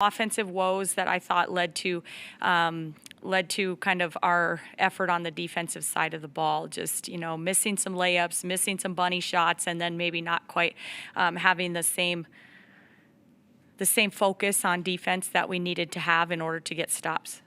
offensive woes that I thought led to kind of our effort on the defensive side of the ball. Just missing some layups, missing some bunny shots, and then maybe not quite having the same focus on defense that we needed to have in order to get stops.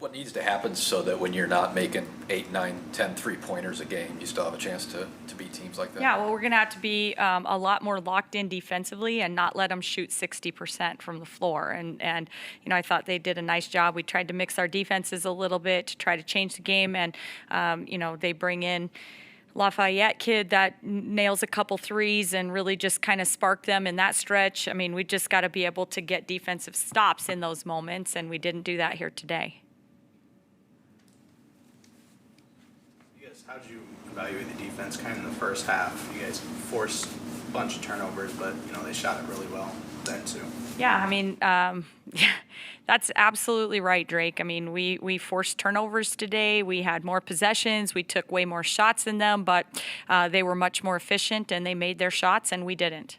What needs to happen so that when you're not making 8, 9, 10 3-pointers a game, you still have a chance to beat teams like that? Yeah, well, we're going to have to be a lot more locked in defensively and not let them shoot 60% from the floor. And I thought they did a nice job. We tried to mix our defenses a little bit to try to change the game. And, they bring in Lafayette kid that nails a couple threes and really just kind of spark them in that stretch. I mean, we just got to be able to get defensive stops in those moments, and we didn't do that here today. How did you evaluate the defense kind of in the first half? You guys forced a bunch of turnovers, but, they shot it really well then too. Yeah, I mean, that's absolutely right, Drake. I mean, we forced turnovers today. We had more possessions. We took way more shots than them, but they were much more efficient, and they made their shots, and we didn't.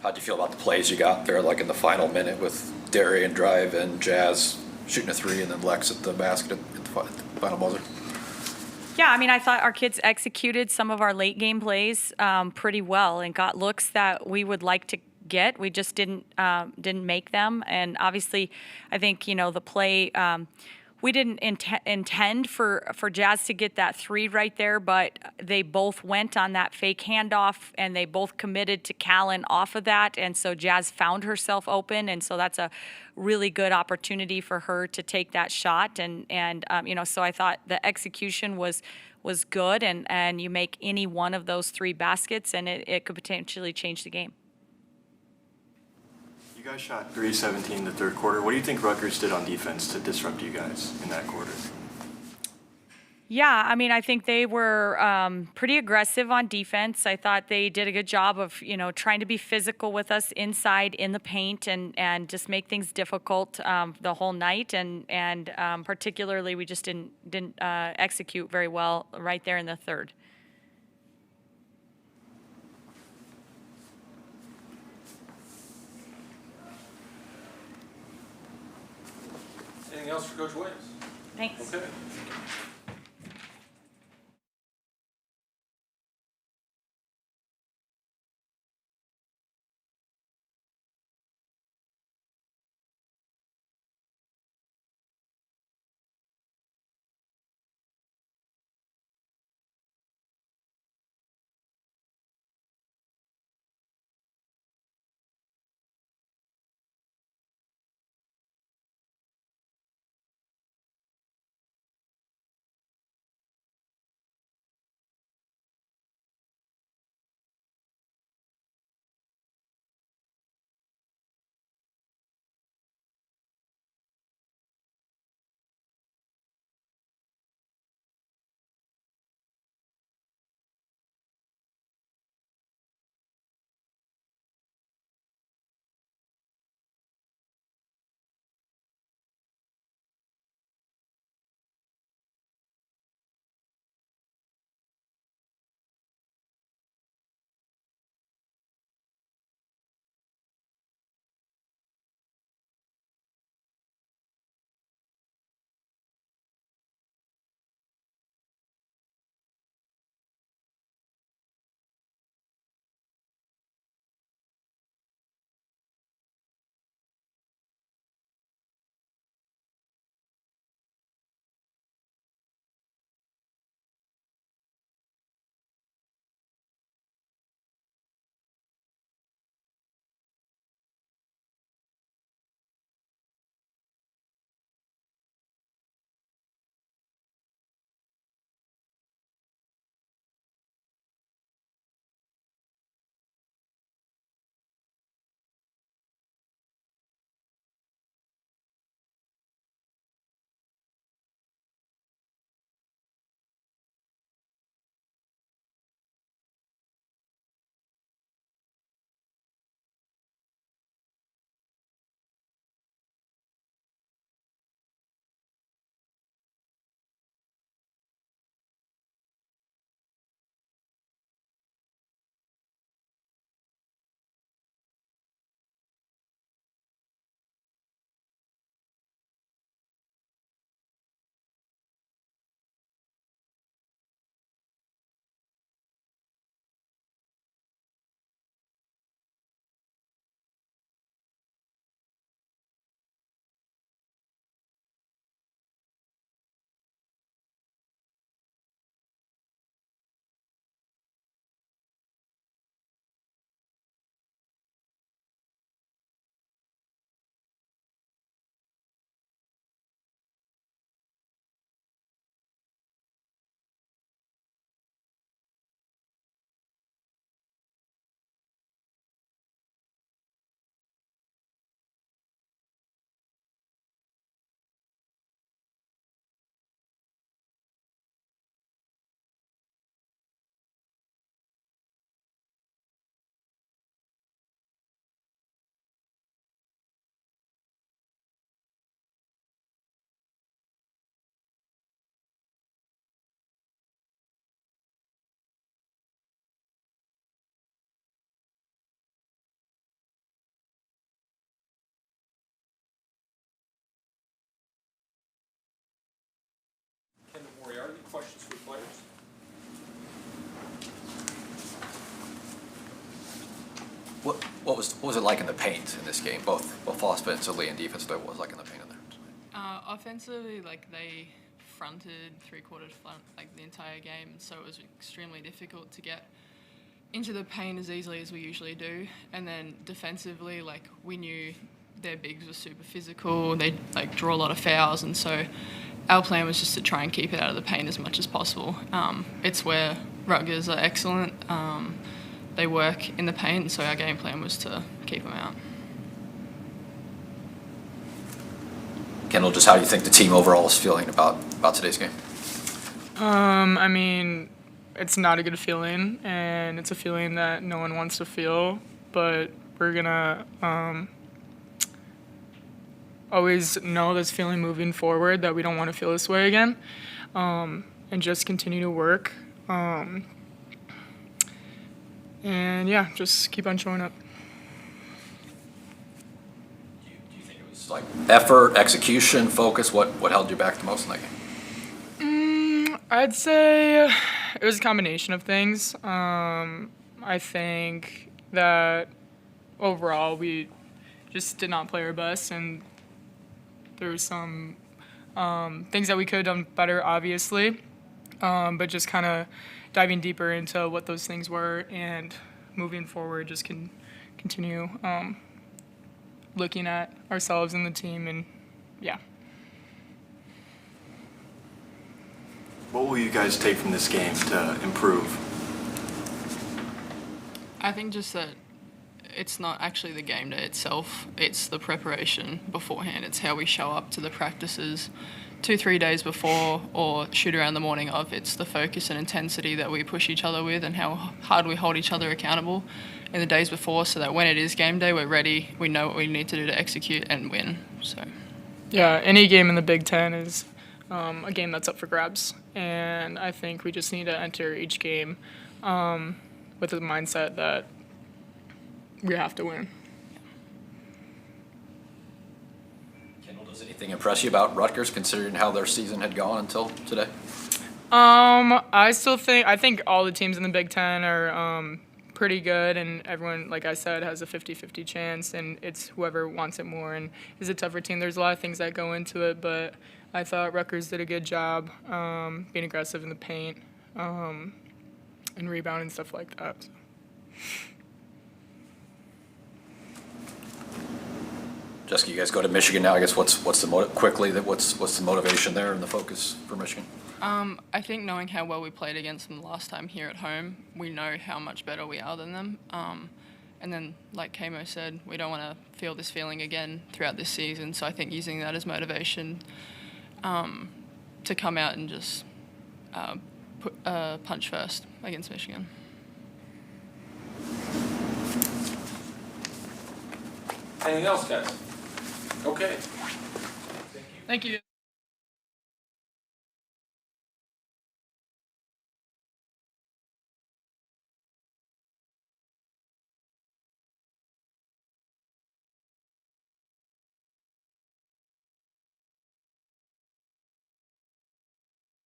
How'd you feel about the plays you got there, like in the final minute with Darian drive and Jazz shooting a 3 and then Lex at the basket at the final buzzer? Yeah, I mean, I thought our kids executed some of our late game plays pretty well and got looks that we would like to get. We just didn't make them. And obviously, I think, the play, we didn't intend for Jazz to get that 3 right there, but they both went on that fake handoff, and they both committed to Callan off of that, and so Jazz found herself open, and so that's a really good opportunity for her to take that shot, and so I thought the execution was good, and you make any one of those 3 baskets, and it could potentially change the game. You guys shot 3-17 in the third quarter. What do you think Rutgers did on defense to disrupt you guys in that quarter? Yeah, I mean, I think they were pretty aggressive on defense. I thought they did a good job of, trying to be physical with us inside in the paint and just make things difficult the whole night. And particularly, we just didn't execute very well right there in the third. Anything else for Coach Williams? Thanks. Okay. Questions for the players? What was it like in the paint in this game, both offensively and defensively? What was it like in the paint in there? Offensively, like they fronted three-quarters front like the entire game, so it was extremely difficult to get into the paint as easily as we usually do. And then defensively, like we knew their bigs were super physical, they like draw a lot of fouls, and so our plan was just to try and keep it out of the paint as much as possible. It's where Rutgers are excellent. They work in the paint, so our game plan was to keep them out. Kendall, just how do you think the team overall is feeling about today's game? I mean, it's not a good feeling, and it's a feeling that no one wants to feel, but we're gonna always know this feeling moving forward, that we don't want to feel this way again, and just continue to work. And yeah, just keep on showing up. Do you think it was like effort, execution, focus? What held you back the most in that game? I'd say it was a combination of things. I think that overall we just did not play our best, and there were some things that we could have done better, obviously, but just kind of diving deeper into what those things were and moving forward, just continue looking at ourselves and the team, and yeah. What will you guys take from this game to improve? I think just that it's not actually the game day itself, it's the preparation beforehand. It's how we show up to the practices 2-3 days before or shoot around the morning of. It's the focus and intensity that we push each other with, and how hard we hold each other accountable in the days before, so that when it is game day, we're ready, we know what we need to do to execute and win. So Yeah, any game in the Big Ten is a game that's up for grabs, and I think we just need to enter each game with the mindset that we have to win. Kendall, does anything impress you about Rutgers, considering how their season had gone until today? I think all the teams in the Big Ten are pretty good, and everyone, like I said, has a 50-50 chance, and it's whoever wants it more and is a tougher team. There's a lot of things that go into it, but I thought Rutgers did a good job being aggressive in the paint and rebounding and stuff like that. So. Jessica, you guys go to Michigan now. I guess what's the motivation there and the focus for Michigan? I think knowing how well we played against them last time here at home, we know how much better we are than them. And then, like Kamo said, we don't want to feel this feeling again throughout this season. So I think using that as motivation to come out and just punch first against Michigan. Anything else, guys? Okay. Thank you.